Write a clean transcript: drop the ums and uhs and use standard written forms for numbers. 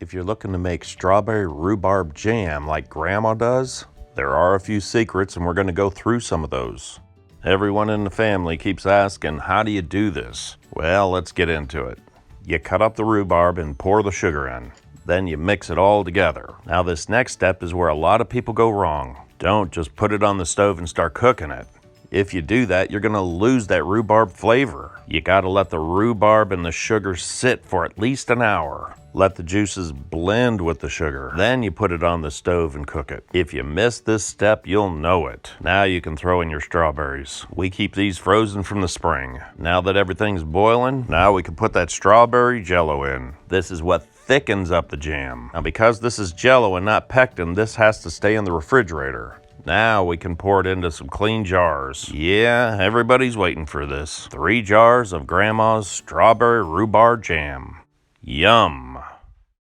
If you're looking to make strawberry rhubarb jam like Grandma does, there are a few secrets and we're going to go through some of those. Everyone in the family keeps asking, how do you do this? Well, let's get into it. You cut up the rhubarb and pour the sugar in. Then you mix it all together. Now this next step is where a lot of people go wrong. Don't just put it on the stove and start cooking it. If you do that, you're gonna lose that rhubarb flavor. You gotta let the rhubarb and the sugar sit for at least an hour. Let the juices blend with the sugar. Then you put it on the stove and cook it. If you miss this step, you'll know it. Now you can throw in your strawberries. We keep these frozen from the spring. Now that everything's boiling, now we can put that strawberry jello in. This is what thickens up the jam. Now because this is jello and not pectin, this has to stay in the refrigerator. Now we can pour it into some clean jars. Yeah, everybody's waiting for this. 3 jars of Grandma's strawberry rhubarb jam. Yum!